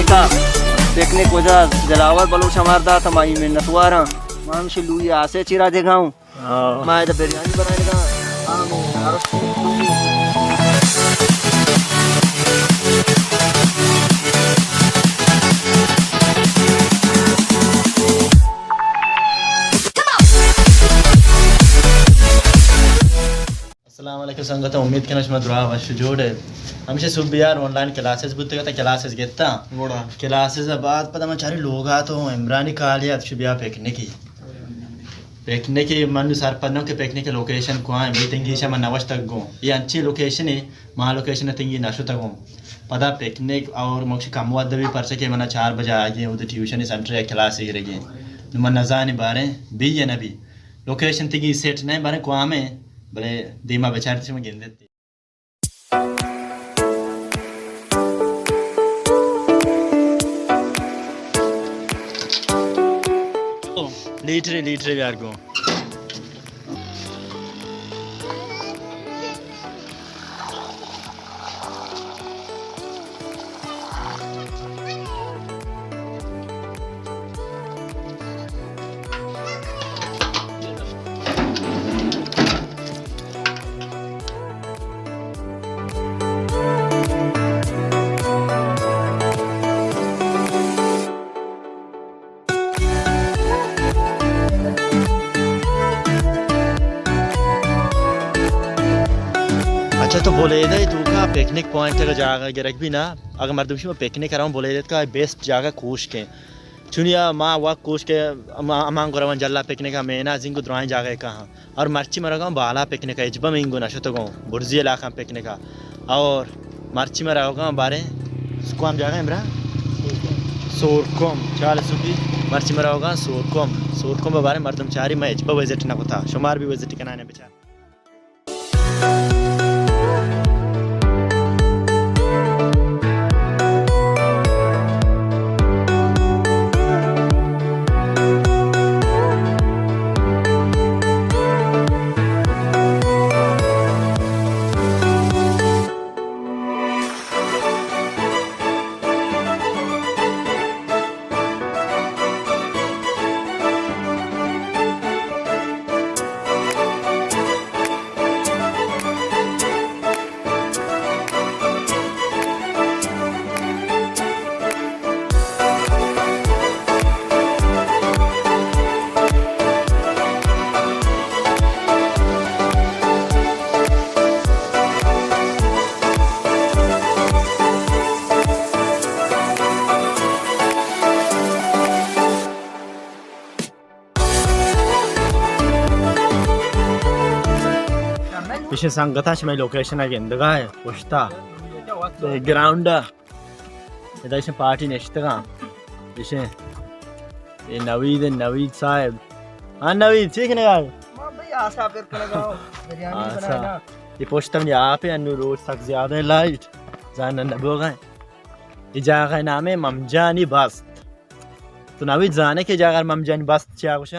का पिकनिक वजह जलावर बलूच हमारदा था माई में नतवारा माम शिलुई आसे चिरा देगाऊं माय द बिरयानी बनाएगा अस्सलाम वालेकुम संगत उम्मीद के नशमा दुआ वश जोड़े हमेशा सुबह यार ऑनलाइन क्लासेस बुद्ध का क्लासेस गेता क्लासेस बाद पता मैं चारे लोग आ तो इमरानी कालिया शुबिया पेकने की मन सार पन्नों के पेकने के लोकेशन को आए भी तिंगी शमा नवश तक गो ये अच्छी लोकेशन है महा लोकेशन तिंगी नशो तक गो पता पेकने और मोक्ष कम वाद भी पर सके मना 4 बजे आ गए उधर ट्यूशन सेंटर या क्लास ही रह गए मन नजानी बारे भी ये नबी लोकेशन तिंगी सेट नहीं बारे को आमे भले दीमा बेचारे से मैं गिन देती लीटर यार को अच्छा तो बोले दे तू का पिकनिक पॉइंट का जगह गिरक भी ना अगर मर्दमशी में पिकनिक कराऊं बोले दे का बेस्ट जगह कोश के चुनिया माँ वक कोश के अमांग करवन जल्ला पिकनिक का मेना जिंगु द्राई जगह कहाँ और मर्ची में रखा बाला पिकनिक का इजबा में इंगु नशो तो गो बुर्जी इलाका पिकनिक का और मर्ची में रखा बारे कौन जगह इमरा सोरकोम चाल सुबी मर्ची में रखा सोरकोम बारे मर्दम चारी मैं इजबा विजिट ना को था शुमार भी विजिट करना है बेचारा इसे संगताश में लोकेशन आगे इंदगा है पुष्टा ग्राउंड इधर इसे पार्टी नेश्तगा इसे ये नवीद साहब हाँ नवीद ठीक है यार भाई आशा फिर करेगा बिरयानी बनाना ये पुष्टा में यहाँ पे अन्नू रोज तक ज्यादा लाइट जान नबोगा ये जगह नाम है ममजानी बस्त तो नवीद जाने के जगह ममजानी बस्त क्या कुछ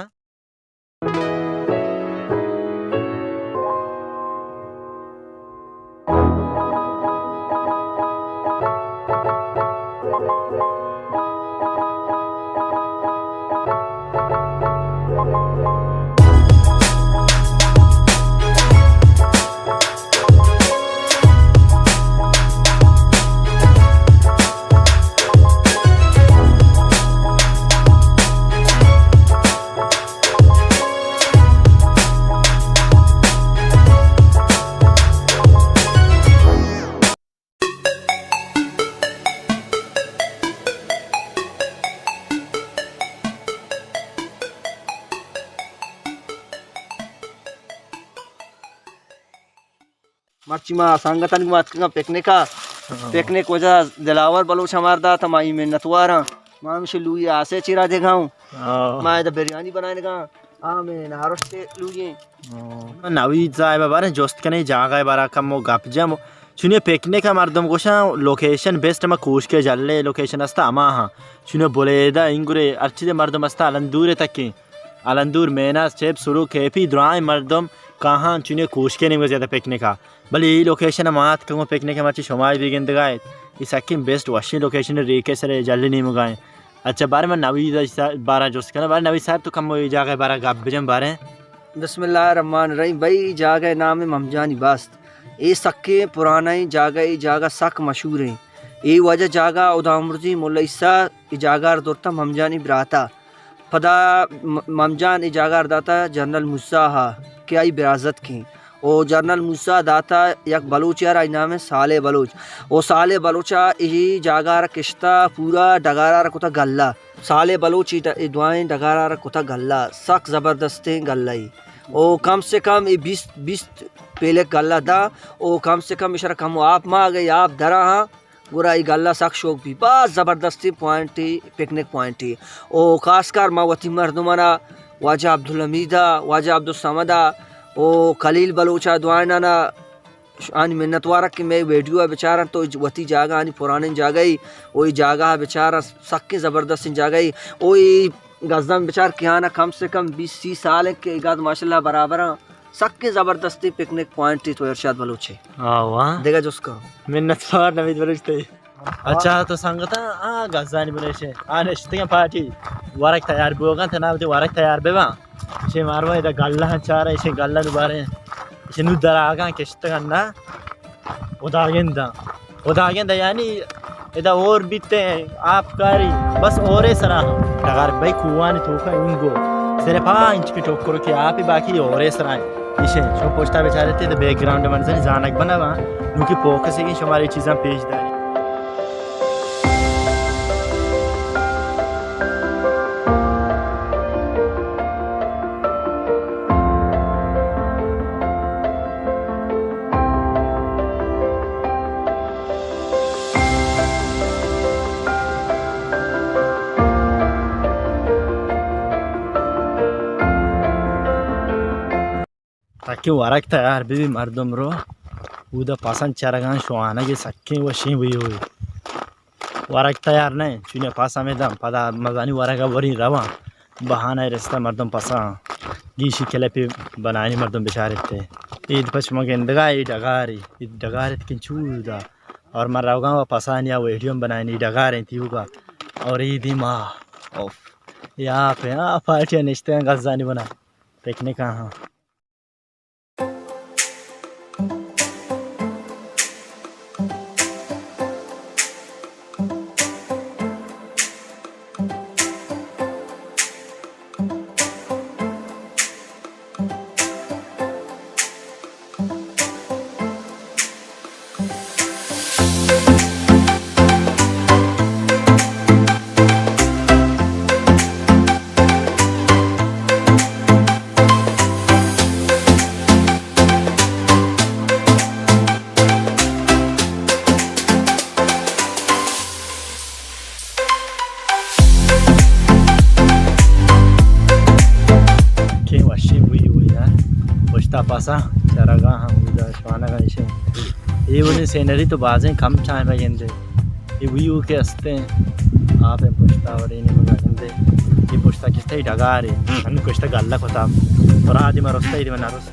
मर्ची मा संगतन की बात पिकनिक वजह जलावर बलूच हमारदा था माई में नतवारा माम शिलुई आसे चिरा देगाऊं माय द बिरयानी बनाएगा में नारोस्ते लुए नवीद साहब बारे जोस्त कने जगह बारा कम गप जम चुने पिकनिक का मर्दम गोशा लोकेशन बेस्ट मा कोश के जल्ले लोकेशन अस्ता अमा हाँ चुने बोलेदा इंगुरे अर्चिदे मर्दम अस्ता अलंदूरे तक अलंदूर मेना चेप सुरु केपी द्राई मर्दम कहाँ चुने कोश के नहीं ज़्यादा पिकनिक का भले ये लोकेशन मात कहूँ पिकनिक हमारी शुमार भी गिंद गाए इसकी बेस्ट वशी लोकेशन रीके सर जल्दी नहीं मुगाए अच्छा बारे में नवी बारह जो बारे नवी साहब तो कम जगह बारह गब्बजम बारे बिस्मिल्लाहिर्रहमानिर्रहीम भाई जागा नाम है ममजानी बस्त ये सक्के पुराना ही जागा सक मशहूर है ये वजह जागा उदामृजी मुल्ला जागार दुर्ता ममजानी बराता पदा ममजान ई जागार दाता जनरल मूसा हा क्या ही बिराजत की ओ जनरल मूसा दाता यक बलूच यार नाम है साले बलूच ओ साले बलूचा ई जागार किश्ता पूरा डगारा रखता गल्ला साले बलूच दुआएं डगारा रखता गल्ला सक ज़बरदस्तें गल्लाई ओ कम से कम ये 20 पहले गल्ला दा ओ कम से कम इशारा कम आप माँ गए आप दरा हाँ गुरा ई गल्ला सक शौक भी बस ज़बरदस्ती पॉइंट ही पिकनिक पॉइंट ही ओ खासकर मावती मर्दमाना वाजा अब्दुल हमीदा वाजा अब्दुल समदा ओ खलील बलूचा दुआना आनी मिन्नतवारा कि मैं वीडियो बेचारा तो वती जागा आनी पुराने जागई वही जागा बेचारा सक्के ज़बरदस्त जागई वही गजदम बेचार क्या ना कम से कम 20-30 साल के इगाद माशाल्लाह बराबर सक्के ज़बरदस्ती पिकनिक पॉइंट थी तो इरशाद बलूचे वाह देखा जो उसका मिन्नतवार नवीद बलूच थे अच्छा तो संगता गजानी बलेशे नेश्तिंग पार्टी वारक तैयार बोगा थे ना वारक तैयार बेवा इसे मारवा इधर गल्ला चारा इसे गल्ला दुबारे इसे नुदर आगा किश्त करना उदागेंदा यानी इधर और बीते आप कारी बस और सरा डगार भाई कुआं ने ठोका उनको सिर्फ 5 इंच की ठोकर के आप ही बाकी और सरा इसे शो पोस्टा बेचारे थे तो बैकग्राउंड में से जानक बना वहाँ उनकी फोकस है कि हमारी चीज़ें पेशदारी ताकि वारक तैयार भी मर्दम रो उदा पसंद चरगान शुआना के सक्के वशी हुई हुई वारक तैयार नहीं चुने पासा में दम पदा मजानी वारका वरी रवा बहाना रास्ता मर्दम पसा गीशी केले पे बनानी मर्दम बेचारे थे ईद पश्चिम के डगारी किंचूदा और मर्रागा व पसानिया वीडियो बनानी डगारे थी होगा और ईद माँ ऑफ यहाँ पे पार्टियाँ निश्चय गजानी बना पिकनिक कहाँ पासा चरगा हम उधर शाना का इसे ये बोले सीनरी तो बाजें कम टाइम में गेंदे ये व्यू के हंसते हैं आप हैं पुश्ता और इन्हें मगा गेंदे ये पुश्ता किस्ते ही डगारे अन्य कुछ तक अल्लाह को ताप और आदि में रोस्ता ही बना रोस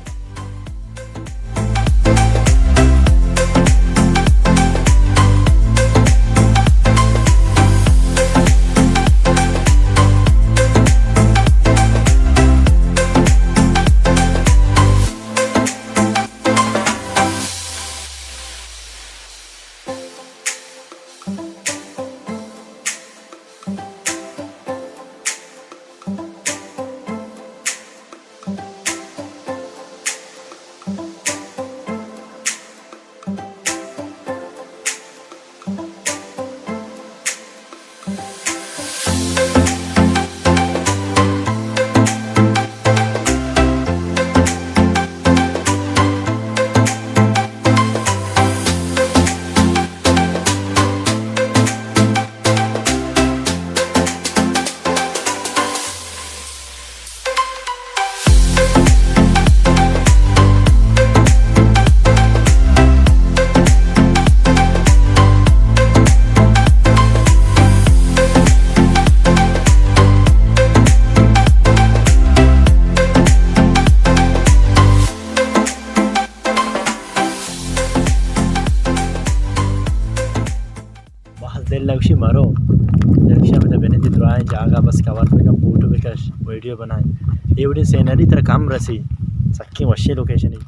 लवशी मरो लवशी में बने दी दुआएं जागा बस कवर पे का फोटो पे का वीडियो बनाए एवढी सीनरी तर काम रसी सक्की वशी लोकेशन ही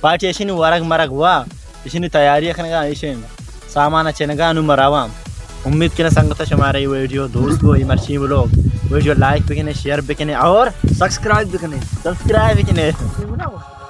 पार्टी ऐसी वरग मरग हुआ इसी तैयारी रखने ऐसे सामान चनगा मरावा उम्मीद के संगत हमारे वीडियो दोस्त वो मर्ची वो लोग वीडियो लाइक भी करें शेयर भी करें और सब्सक्राइब भी करें सब्सक्राइब भी करें